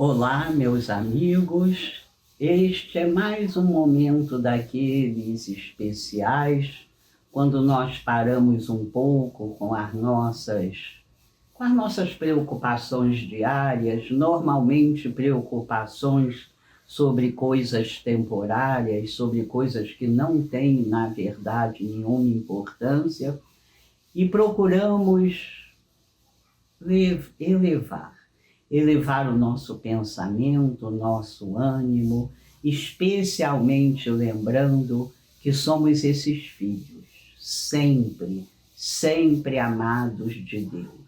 Olá, meus amigos. Este é mais um momento daqueles especiais, quando nós paramos um pouco com as nossas preocupações diárias, normalmente preocupações sobre coisas temporárias, sobre coisas que não têm, na verdade, nenhuma importância, e procuramos elevar o nosso pensamento, o nosso ânimo, especialmente lembrando que somos esses filhos, sempre, sempre amados de Deus.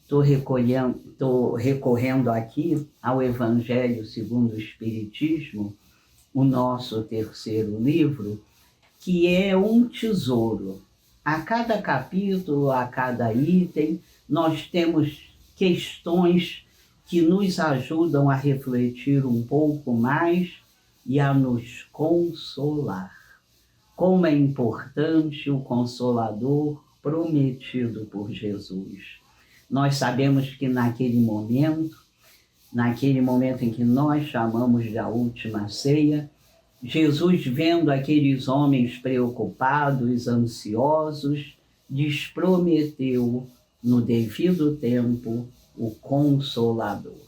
Estou recorrendo aqui ao Evangelho segundo o Espiritismo, o nosso terceiro livro, que é um tesouro. A cada capítulo, a cada item, nós temos questões que nos ajudam a refletir um pouco mais e a nos consolar. Como é importante o Consolador prometido por Jesus. Nós sabemos que naquele momento em que nós chamamos de a última ceia, Jesus, vendo aqueles homens preocupados, ansiosos, lhes prometeu, no devido tempo, o Consolador.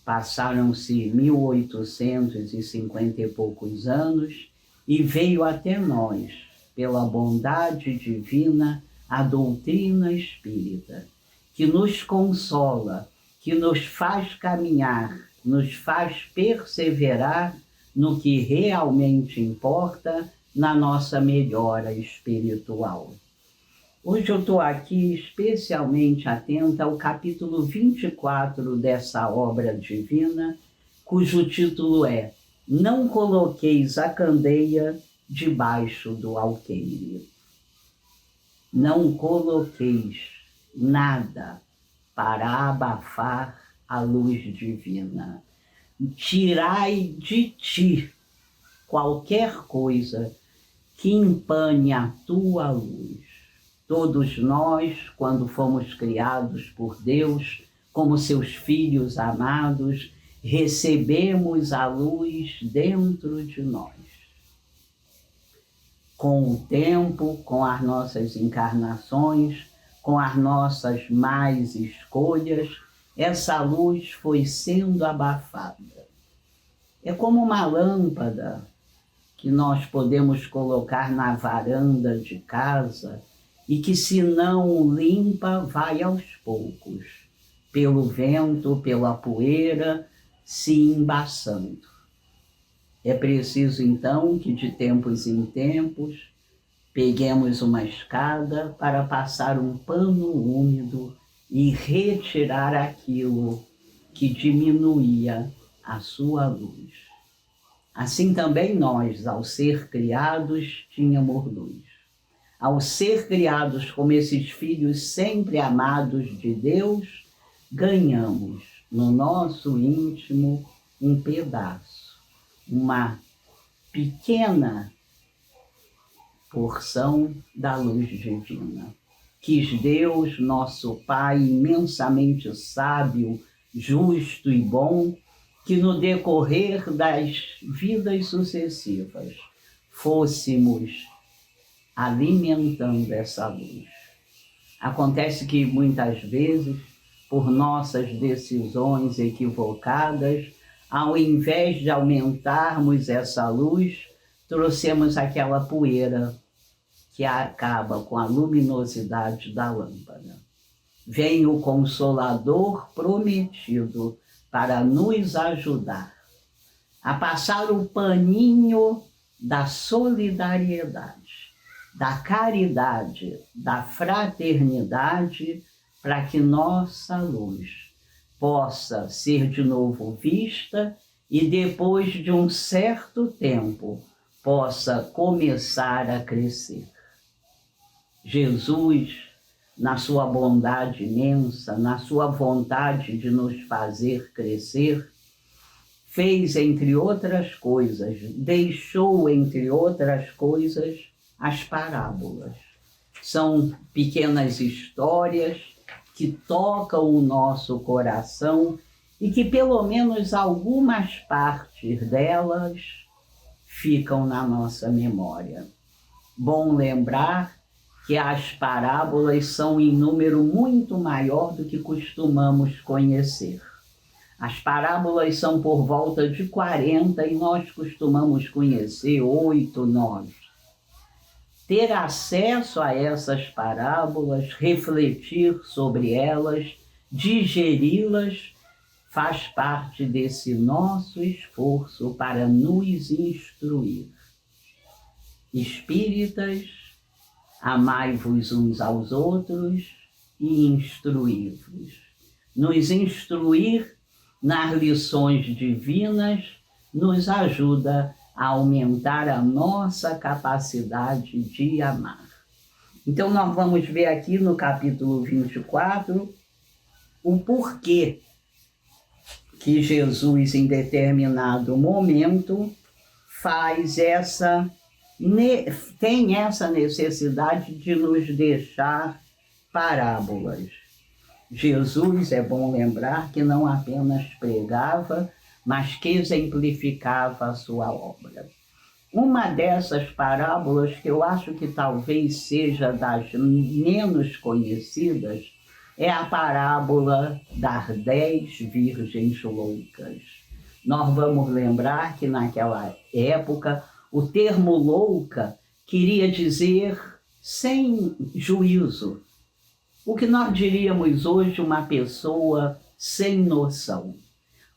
Passaram-se 1850 e poucos anos e veio até nós, pela bondade divina, a doutrina espírita, que nos consola, que nos faz caminhar, nos faz perseverar no que realmente importa na nossa melhora espiritual. Hoje eu estou aqui especialmente atenta ao capítulo 24 dessa obra divina, cujo título é Não coloqueis a candeia debaixo do alqueire. Não coloqueis nada para abafar a luz divina. Tirai de ti qualquer coisa que empane a tua luz. Todos nós, quando fomos criados por Deus, como seus filhos amados, recebemos a luz dentro de nós. Com o tempo, com as nossas encarnações, com as nossas más escolhas, essa luz foi sendo abafada. É como uma lâmpada que nós podemos colocar na varanda de casa e que, se não limpa, vai aos poucos, pelo vento, pela poeira, se embaçando. É preciso, então, que de tempos em tempos peguemos uma escada para passar um pano úmido e retirar aquilo que diminuía a sua luz. Assim também nós, ao ser criados, tínhamos luz. Ao ser criados como esses filhos sempre amados de Deus, ganhamos no nosso íntimo um pedaço, uma pequena porção da luz divina. Quis Deus, nosso Pai imensamente sábio, justo e bom, que no decorrer das vidas sucessivas fôssemos alimentando essa luz. Acontece que muitas vezes, por nossas decisões equivocadas, ao invés de aumentarmos essa luz, trouxemos aquela poeira que acaba com a luminosidade da lâmpada. Vem o Consolador prometido para nos ajudar a passar o paninho da solidariedade, da caridade, da fraternidade, para que nossa luz possa ser de novo vista e, depois de um certo tempo, possa começar a crescer. Jesus, na sua bondade imensa, na sua vontade de nos fazer crescer, fez, entre outras coisas, deixou, entre outras coisas, as parábolas. São pequenas histórias que tocam o nosso coração e que pelo menos algumas partes delas ficam na nossa memória. Bom lembrar que as parábolas são em número muito maior do que costumamos conhecer. As parábolas são por volta de 40 e nós costumamos conhecer 8, 9. Ter acesso a essas parábolas, refletir sobre elas, digeri-las, faz parte desse nosso esforço para nos instruir. Espíritas, amai-vos uns aos outros e instruí-vos. Nos instruir nas lições divinas nos ajuda a aumentar a nossa capacidade de amar. Então, nós vamos ver aqui no capítulo 24 o porquê que Jesus, em determinado momento, tem essa necessidade de nos deixar parábolas. Jesus, é bom lembrar, que não apenas pregava, mas que exemplificava a sua obra. Uma dessas parábolas, que eu acho que talvez seja das menos conhecidas, é a parábola das 10 virgens loucas. Nós vamos lembrar que naquela época o termo louca queria dizer sem juízo. O que nós diríamos hoje uma pessoa sem noção.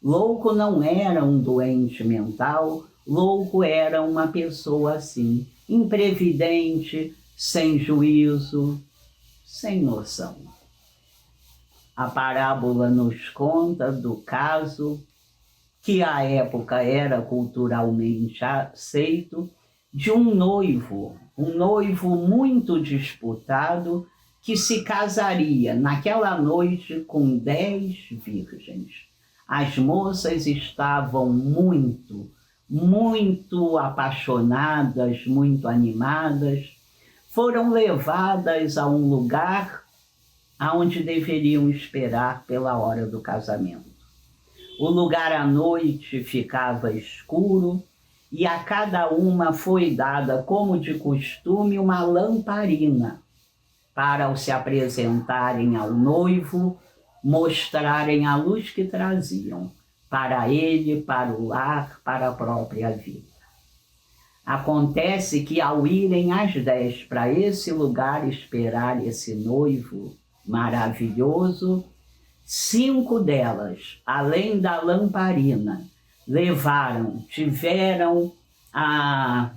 Louco não era um doente mental, louco era uma pessoa assim, imprevidente, sem juízo, sem noção. A parábola nos conta do caso, que à época era culturalmente aceito, de um noivo muito disputado, que se casaria naquela noite com 10 virgens. As moças estavam muito apaixonadas, muito animadas, foram levadas a um lugar aonde deveriam esperar pela hora do casamento. O lugar à noite ficava escuro e a cada uma foi dada, como de costume, uma lamparina para, ao se apresentarem ao noivo, mostrarem a luz que traziam para ele, para o lar, para a própria vida. Acontece que, ao irem as 10 para esse lugar esperar esse noivo maravilhoso, 5 delas, além da lamparina, tiveram a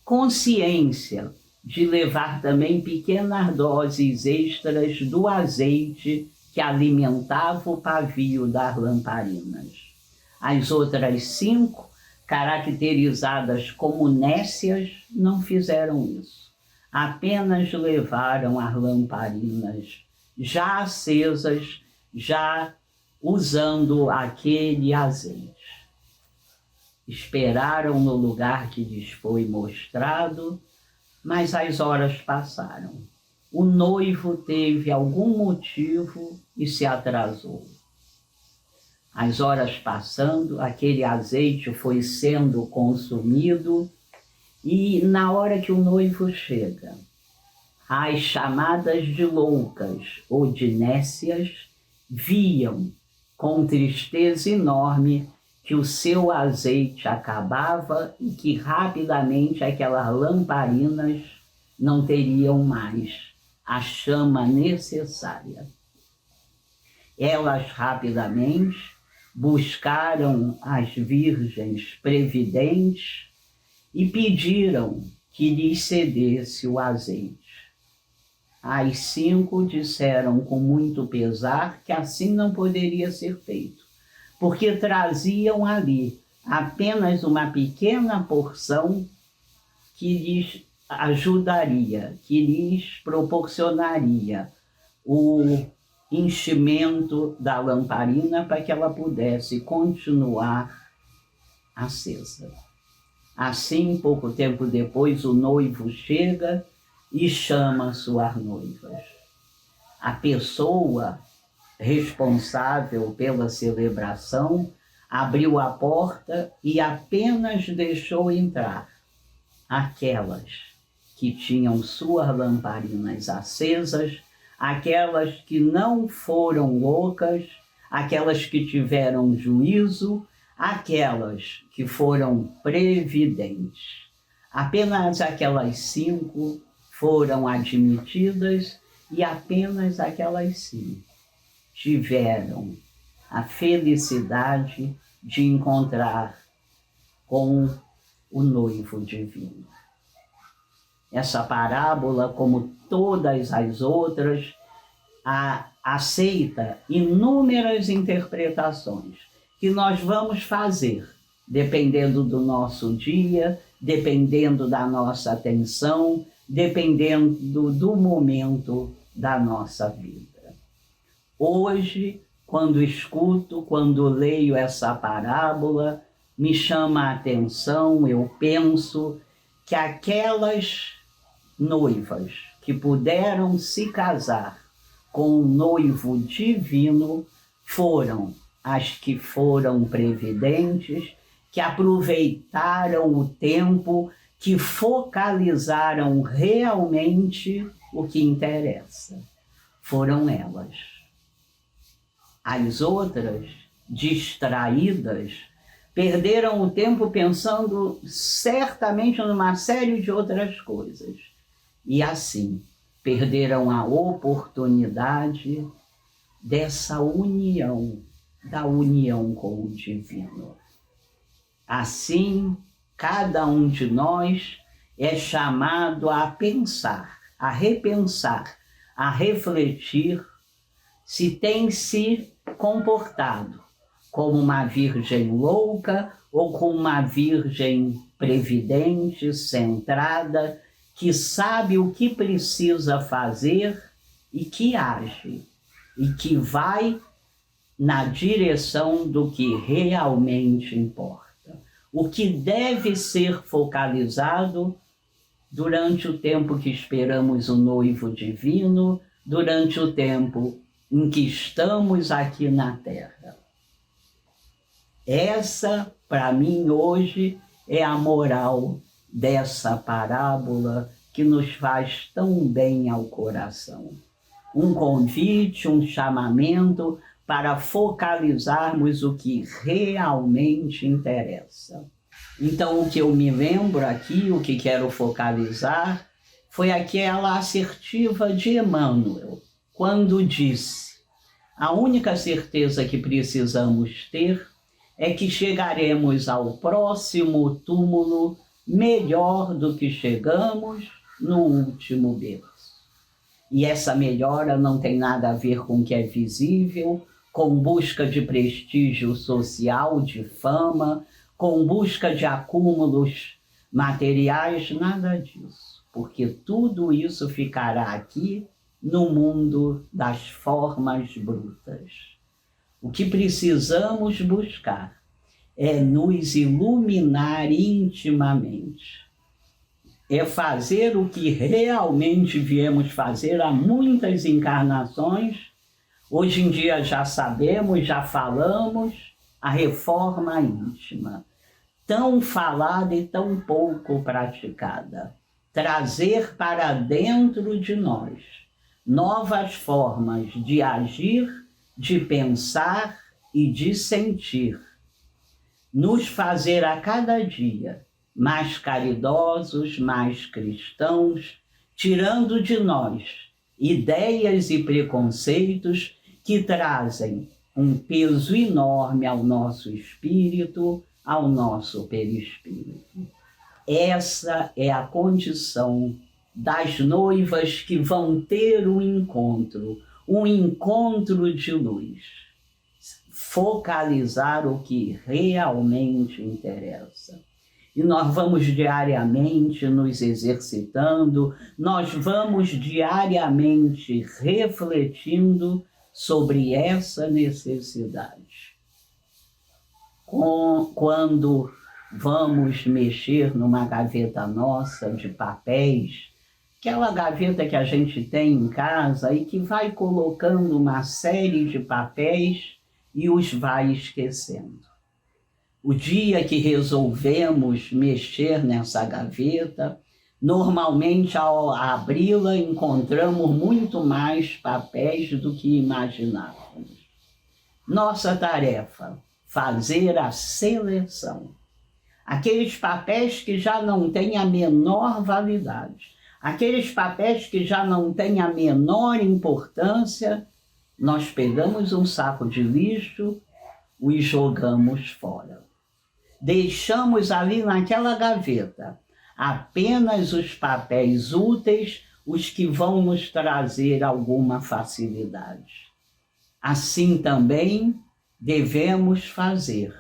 consciência de levar também pequenas doses extras do azeite que alimentava o pavio das lamparinas. As outras 5, caracterizadas como nécias, não fizeram isso. Apenas levaram as lamparinas já acesas, já usando aquele azeite. Esperaram no lugar que lhes foi mostrado, mas as horas passaram. O noivo teve algum motivo e se atrasou. As horas passando, aquele azeite foi sendo consumido e na hora que o noivo chega, as chamadas de loucas ou de nécias viam com tristeza enorme que o seu azeite acabava e que rapidamente aquelas lamparinas não teriam mais a chama necessária. Elas rapidamente buscaram as virgens previdentes e pediram que lhes cedesse o azeite. As 5 disseram com muito pesar que assim não poderia ser feito, porque traziam ali apenas uma pequena porção que lhes ajudaria, que lhes proporcionaria o enchimento da lamparina para que ela pudesse continuar acesa. Assim, pouco tempo depois, o noivo chega e chama suas noivas. a pessoa responsável pela celebração abriu a porta e apenas deixou entrar aquelas que tinham suas lamparinas acesas, aquelas que não foram loucas, aquelas que tiveram juízo, aquelas que foram previdentes. Apenas aquelas 5 foram admitidas e apenas aquelas 5 tiveram a felicidade de encontrar com o noivo divino. Essa parábola, como todas as outras, aceita inúmeras interpretações que nós vamos fazer, dependendo do nosso dia, dependendo da nossa atenção, dependendo do momento da nossa vida. Hoje, quando escuto, quando leio essa parábola, me chama a atenção, eu penso que aquelas noivas que puderam se casar com o noivo divino foram as que foram previdentes, que aproveitaram o tempo, que focalizaram realmente o que interessa. Foram elas. As outras, distraídas, perderam o tempo pensando certamente numa série de outras coisas. E assim, perderam a oportunidade dessa união, da união com o divino. Assim, cada um de nós é chamado a pensar, a repensar, a refletir se tem se comportado como uma virgem louca ou como uma virgem previdente, centrada, que sabe o que precisa fazer e que age, e que vai na direção do que realmente importa. O que deve ser focalizado durante o tempo que esperamos o noivo divino, durante o tempo em que estamos aqui na Terra. Essa, para mim, hoje, é a moral dessa parábola que nos faz tão bem ao coração. Um convite, um chamamento para focalizarmos o que realmente interessa. Então, o que eu me lembro aqui, o que quero focalizar, foi aquela assertiva de Emmanuel, quando disse: a única certeza que precisamos ter é que chegaremos ao próximo túmulo melhor do que chegamos no último berço. E essa melhora não tem nada a ver com o que é visível, com busca de prestígio social, de fama, com busca de acúmulos materiais, nada disso. Porque tudo isso ficará aqui no mundo das formas brutas. O que precisamos buscar é nos iluminar intimamente. É fazer o que realmente viemos fazer há muitas encarnações. Hoje em dia já sabemos, já falamos, a reforma íntima. Tão falada e tão pouco praticada. Trazer para dentro de nós novas formas de agir, de pensar e de sentir. Nos fazer a cada dia mais caridosos, mais cristãos, tirando de nós ideias e preconceitos que trazem um peso enorme ao nosso espírito, ao nosso perispírito. Essa é a condição das noivas que vão ter um encontro de luz. Focalizar o que realmente interessa. E nós vamos diariamente nos exercitando, nós vamos diariamente refletindo sobre essa necessidade. Quando vamos mexer numa gaveta nossa de papéis aquela gaveta que a gente tem em casa e que vai colocando uma série de papéis e os vai esquecendo. O dia que resolvemos mexer nessa gaveta, normalmente ao abri-la encontramos muito mais papéis do que imaginávamos. Nossa tarefa, fazer a seleção. Aqueles papéis que já não têm a menor validade, aqueles papéis que já não têm a menor importância, nós pegamos um saco de lixo e jogamos fora. Deixamos ali naquela gaveta apenas os papéis úteis, os que vão nos trazer alguma facilidade. Assim também devemos fazer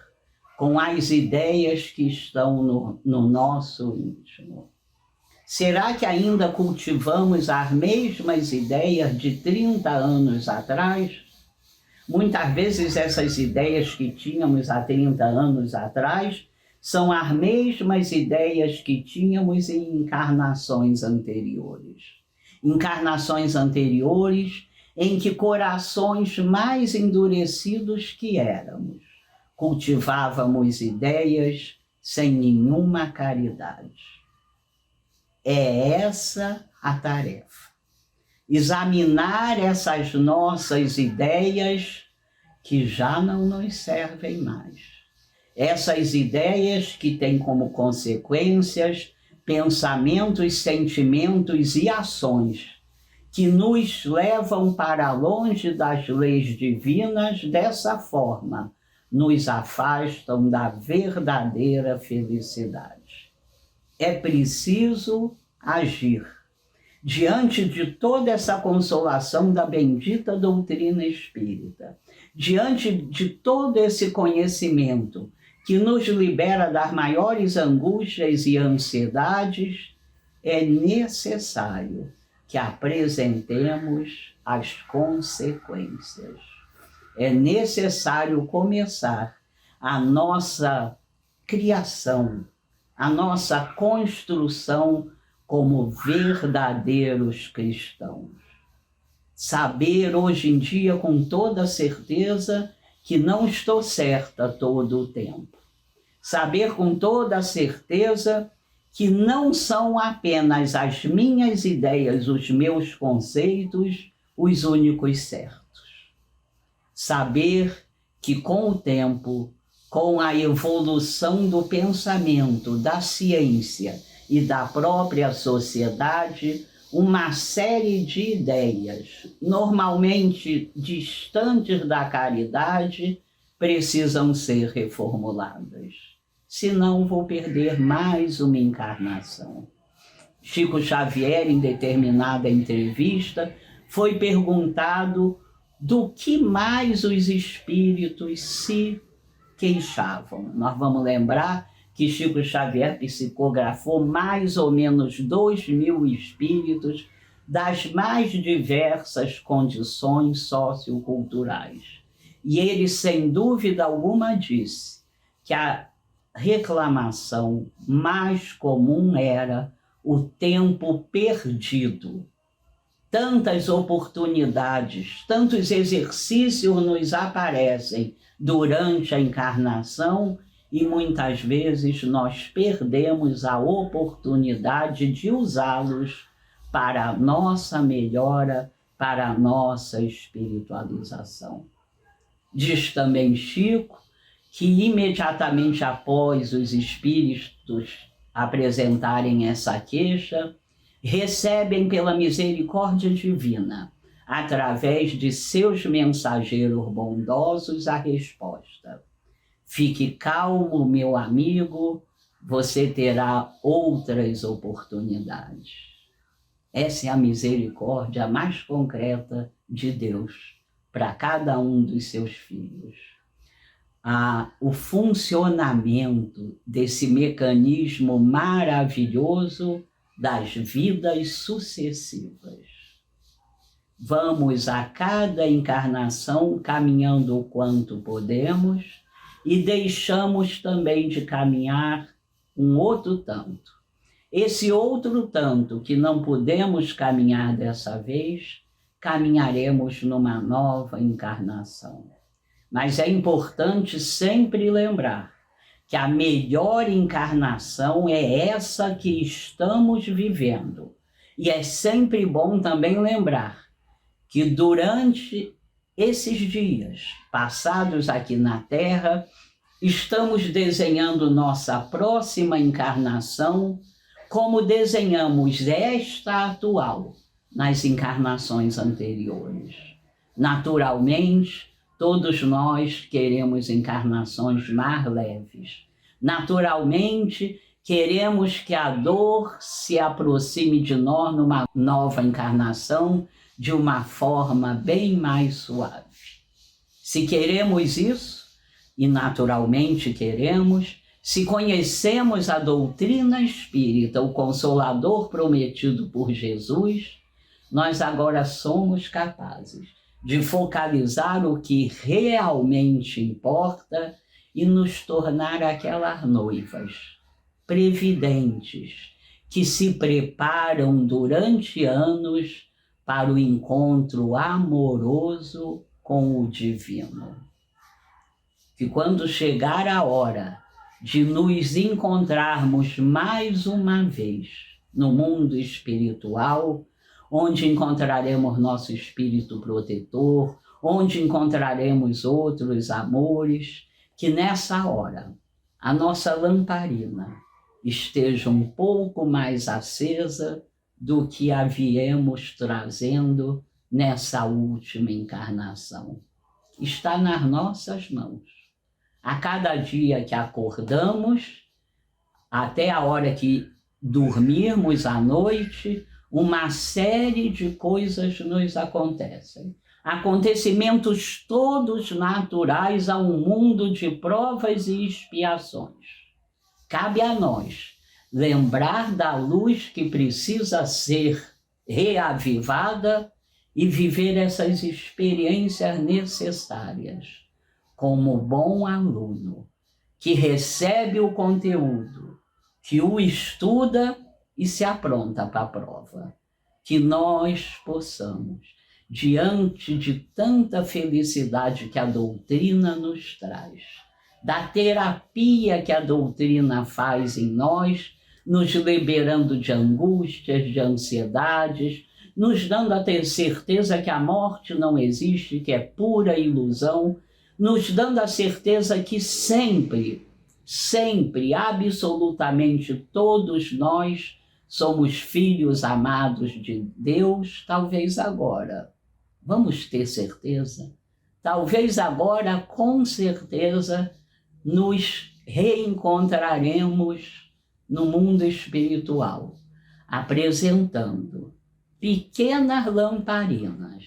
com as ideias que estão no nosso íntimo. Será que ainda cultivamos as mesmas ideias de 30 anos atrás? Muitas vezes essas ideias que tínhamos há 30 anos atrás são as mesmas ideias que tínhamos em encarnações anteriores. Encarnações anteriores em que corações mais endurecidos que éramos, cultivávamos ideias sem nenhuma caridade. É essa a tarefa. Examinar essas nossas ideias que já não nos servem mais. Essas ideias que têm como consequências pensamentos, sentimentos e ações que nos levam para longe das leis divinas, dessa forma, nos afastam da verdadeira felicidade. É preciso agir. Diante de toda essa consolação da bendita doutrina espírita, diante de todo esse conhecimento que nos libera das maiores angústias e ansiedades, é necessário que apresentemos as consequências. É necessário começar a nossa criação, a nossa construção como verdadeiros cristãos. Saber hoje em dia com toda certeza que não estou certa todo o tempo. Saber com toda certeza que não são apenas as minhas ideias, os meus conceitos, os únicos certos. Saber que com o tempo, com a evolução do pensamento, da ciência e da própria sociedade, uma série de ideias, normalmente distantes da caridade, precisam ser reformuladas. Senão vou perder mais uma encarnação. Chico Xavier, em determinada entrevista, foi perguntado do que mais os espíritos se queixavam. Nós vamos lembrar que Chico Xavier psicografou mais ou menos 2.000 espíritos das mais diversas condições socioculturais. E ele, sem dúvida alguma, disse que a reclamação mais comum era o tempo perdido. Tantas oportunidades, tantos exercícios nos aparecem durante a encarnação e muitas vezes nós perdemos a oportunidade de usá-los para a nossa melhora, para a nossa espiritualização. Diz também Chico que imediatamente após os espíritos apresentarem essa queixa, recebem pela misericórdia divina, através de seus mensageiros bondosos, a resposta: fique calmo, meu amigo, você terá outras oportunidades. Essa é a misericórdia mais concreta de Deus para cada um dos seus filhos. O funcionamento desse mecanismo maravilhoso das vidas sucessivas. Vamos a cada encarnação caminhando o quanto podemos e deixamos também de caminhar um outro tanto. esse outro tanto que não pudemos caminhar dessa vez, caminharemos numa nova encarnação. Mas é importante sempre lembrar que a melhor encarnação é essa que estamos vivendo. E é sempre bom também lembrar que durante esses dias passados aqui na Terra, estamos desenhando nossa próxima encarnação como desenhamos esta atual nas encarnações anteriores. Naturalmente, todos nós queremos encarnações mais leves. Naturalmente, queremos que a dor se aproxime de nós numa nova encarnação de uma forma bem mais suave. Se queremos isso, e naturalmente queremos, se conhecemos a doutrina espírita, o Consolador prometido por Jesus, nós agora somos capazes de focalizar o que realmente importa e nos tornar aquelas noivas previdentes que se preparam durante anos para o encontro amoroso com o divino. Que quando chegar a hora de nos encontrarmos mais uma vez no mundo espiritual, onde encontraremos nosso espírito protetor, onde encontraremos outros amores, que nessa hora a nossa lamparina esteja um pouco mais acesa do que a viemos trazendo nessa última encarnação. Está nas nossas mãos. A cada dia que acordamos, até a hora que dormirmos à noite, uma série de coisas nos acontecem. Acontecimentos todos naturais a um mundo de provas e expiações. Cabe a nós lembrar da luz que precisa ser reavivada e viver essas experiências necessárias como bom aluno que recebe o conteúdo, que o estuda e se apronta para a prova. Que nós possamos, diante de tanta felicidade que a doutrina nos traz, da terapia que a doutrina faz em nós, nos liberando de angústias, de ansiedades, nos dando a ter certeza que a morte não existe, que é pura ilusão, nos dando a certeza que sempre, absolutamente todos nós somos filhos amados de Deus, talvez agora. Vamos ter certeza? Talvez agora, com certeza, nos reencontraremos no mundo espiritual, apresentando pequenas lamparinas,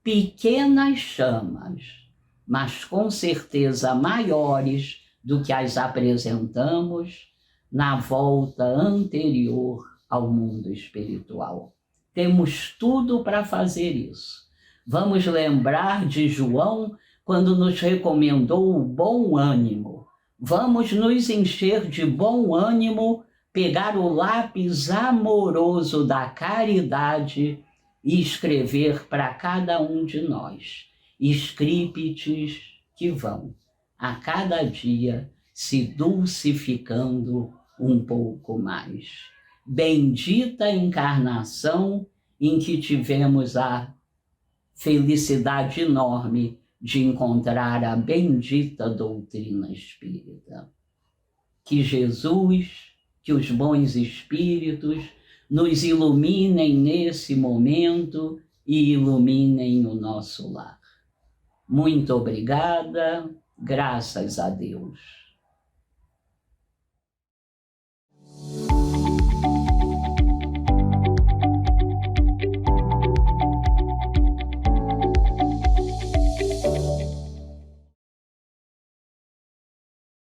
pequenas chamas, mas com certeza maiores do que as apresentamos na volta anterior ao mundo espiritual. Temos tudo para fazer isso. Vamos lembrar de João quando nos recomendou o bom ânimo. Vamos nos encher de bom ânimo, pegar o lápis amoroso da caridade e escrever para cada um de nós scripts que vão, a cada dia, se dulcificando um pouco mais. Bendita encarnação em que tivemos a felicidade enorme de encontrar a bendita doutrina espírita. Que Jesus, que os bons espíritos nos iluminem nesse momento e iluminem o nosso lar. Muito obrigada, graças a Deus.